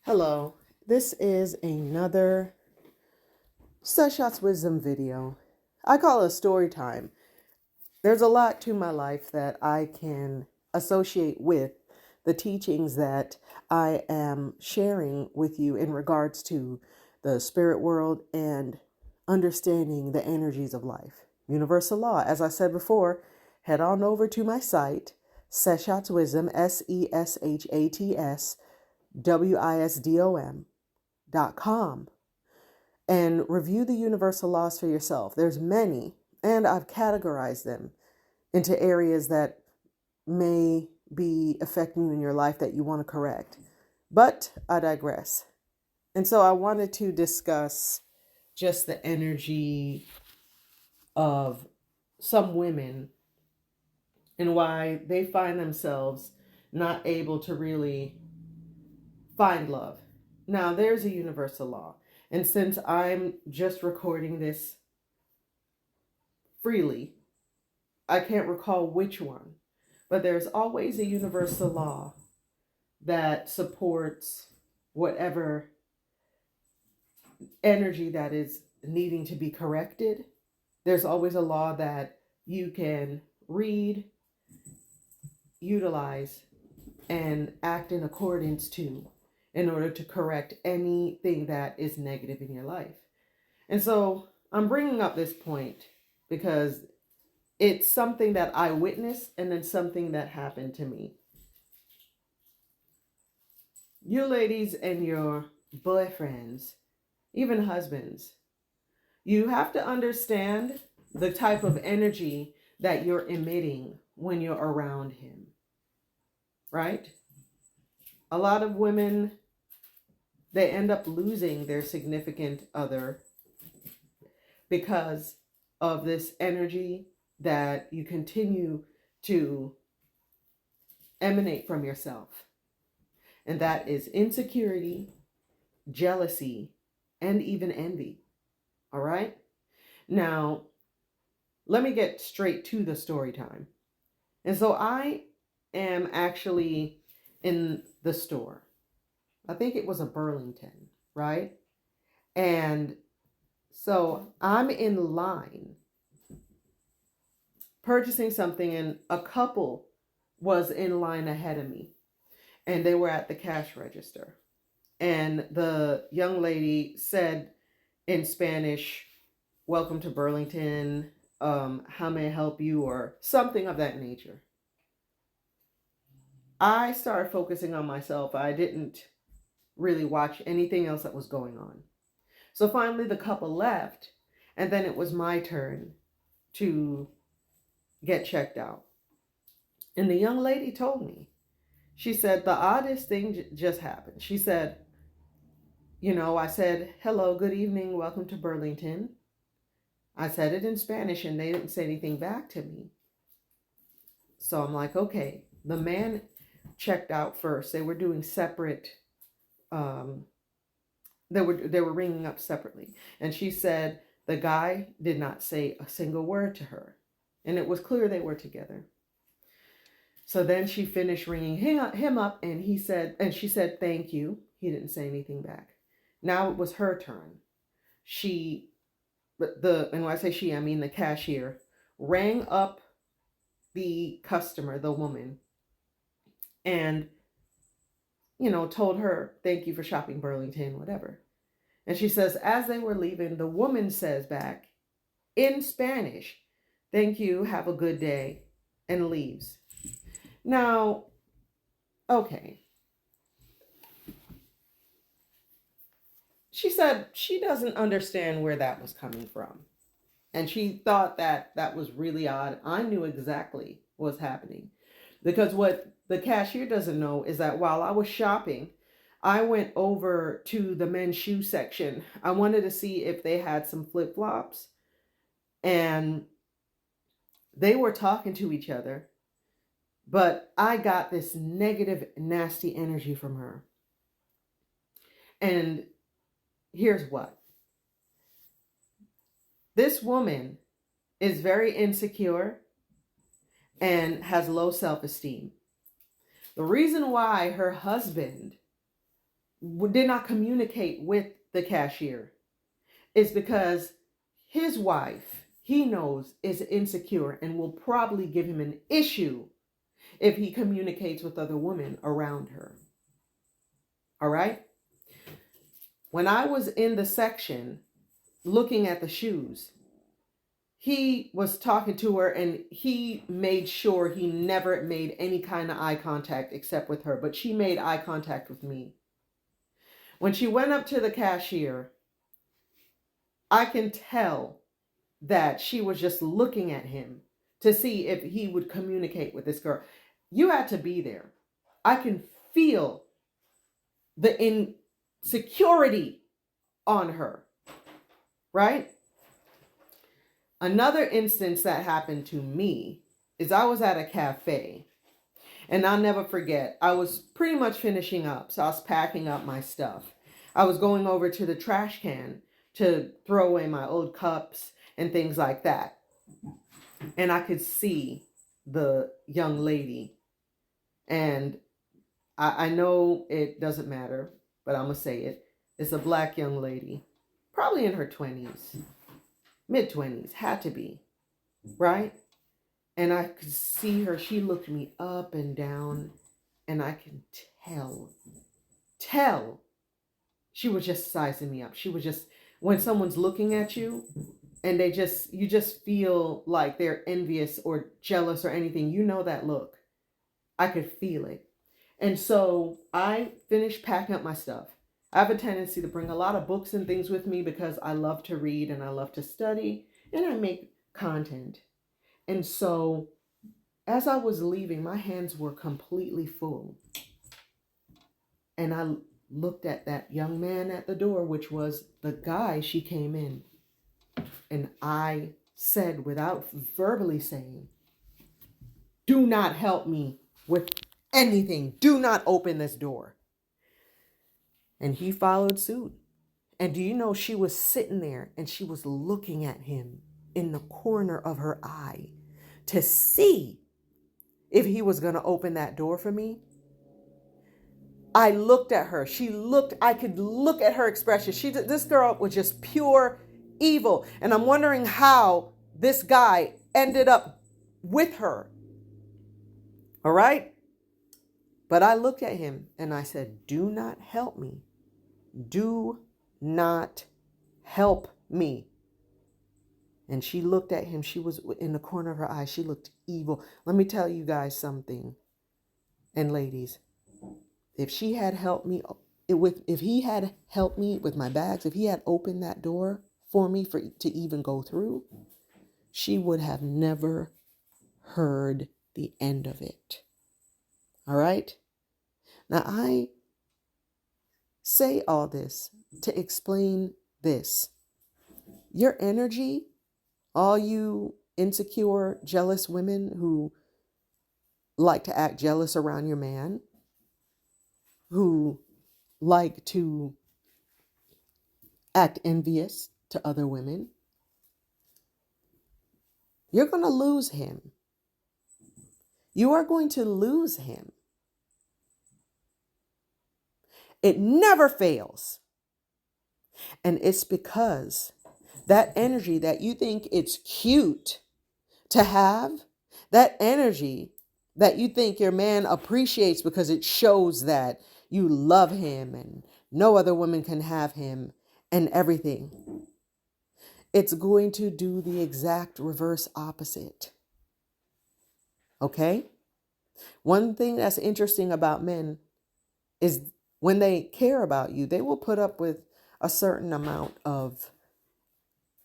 Hello, this is another Shots Wisdom video. I call it story time. There's a lot to my life that I can associate with the teachings that I am sharing with you in regards to the spirit world and understanding the energies of life. Universal law. As I said before, head on over to my site, Shots Wisdom, SESHATSWISDOM.com, and review the universal laws for yourself. There's many, and I've categorized them into areas that may be affecting you in your life that you want to correct. But I digress. And so I wanted to discuss just the energy of some women and why they find themselves not able to really find love. Now, there's a universal law. And since I'm just recording this freely, I can't recall which one, but there's always a universal law that supports whatever energy that is needing to be corrected. There's always a law that you can read, utilize, and act in accordance to in order to correct anything that is negative in your life. And so I'm bringing up this point because it's something that I witnessed and then something that happened to me. You ladies and your boyfriends, even husbands, you have to understand the type of energy that you're emitting when you're around him, right? A lot of women, they end up losing their significant other because of this energy that you continue to emanate from yourself. And that is insecurity, jealousy, and even envy. All right? Now, let me get straight to the story time. And so I am actually in the store. I think it was a Burlington, right? And so I'm in line purchasing something, and a couple was in line ahead of me, and they were at the cash register. And the young lady said in Spanish, "Welcome to Burlington. How may I help you?" or something of that nature. I started focusing on myself. I didn't really watch anything else that was going on. So finally the couple left, and then it was my turn to get checked out. And the young lady told me, she said, the oddest thing just happened. She said, I said, "Hello, good evening, welcome to Burlington." I said it in Spanish and they didn't say anything back to me. So I'm like, okay. The man checked out first. They were doing separate, they were ringing up separately. And she said the guy did not say a single word to her. And it was clear they were together. So then she finished ringing him up, and she said, "Thank you." He didn't say anything back. Now it was her turn. And when I say she, I mean the cashier, rang up the customer, the woman, and, told her, "Thank you for shopping Burlington," whatever. And she says, as they were leaving, the woman says back in Spanish, "Thank you, have a good day," and leaves. Now, okay. She said she doesn't understand where that was coming from. And she thought that was really odd. I knew exactly what was happening. Because what the cashier doesn't know is that while I was shopping, I went over to the men's shoe section. I wanted to see if they had some flip-flops. And they were talking to each other. But I got this negative, nasty energy from her. And here's what. This woman is very insecure and has low self-esteem. The reason why her husband did not communicate with the cashier is because his wife, he knows, is insecure and will probably give him an issue if he communicates with other women around her. All right? When I was in the section looking at the shoes, he was talking to her and he made sure he never made any kind of eye contact except with her, but she made eye contact with me. When she went up to the cashier, I can tell that she was just looking at him to see if he would communicate with this girl. You had to be there. I can feel the insecurity on her, right? Another instance that happened to me is I was at a cafe, and I'll never forget, I was pretty much finishing up, so I was packing up my stuff. I was going over to the trash can to throw away my old cups and things like that. And I could see the young lady, and I know it doesn't matter, but I'm going to say it. It's a black young lady, probably in her 20s, mid-20s, had to be, right? And I could see her. She looked me up and down, and I can tell she was just sizing me up. She was just, when someone's looking at you and you just feel like they're envious or jealous or anything, you know that look. I could feel it. And so I finished packing up my stuff. I have a tendency to bring a lot of books and things with me because I love to read and I love to study and I make content. And so as I was leaving, my hands were completely full. And I looked at that young man at the door, which was the guy she came in. And I said, without verbally saying, do not help me with anything. Do not open this door. And he followed suit. And do you know, she was sitting there and she was looking at him in the corner of her eye to see if he was going to open that door for me. I looked at her. I could look at her expression. This girl was just pure evil. And I'm wondering how this guy ended up with her. All right? But I looked at him and I said, do not help me. Do not help me. And she looked at him. She was in the corner of her eye. She looked evil. Let me tell you guys something. And ladies, if he had helped me with my bags, if he had opened that door for me to even go through, she would have never heard the end of it. All right? Now, I say all this to explain this. Your energy, all you insecure, jealous women who like to act jealous around your man, who like to act envious to other women, you're going to lose him. You are going to lose him. It never fails. And it's because that energy that you think it's cute to have, that energy that you think your man appreciates because it shows that you love him and no other woman can have him and everything, it's going to do the exact reverse opposite. Okay? One thing that's interesting about men is when they care about you, they will put up with a certain amount of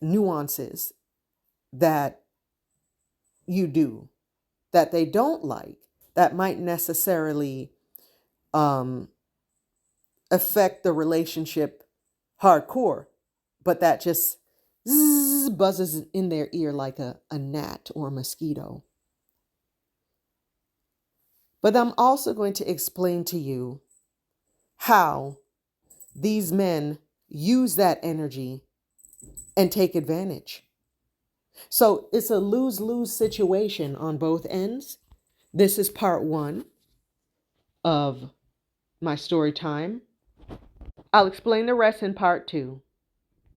nuances that you do that they don't like, that might necessarily affect the relationship hardcore, but that just buzzes in their ear like a gnat or a mosquito. But I'm also going to explain to you how these men use that energy and take advantage. So it's a lose-lose situation on both ends. This is part 1 of my story time. I'll explain the rest in part 2.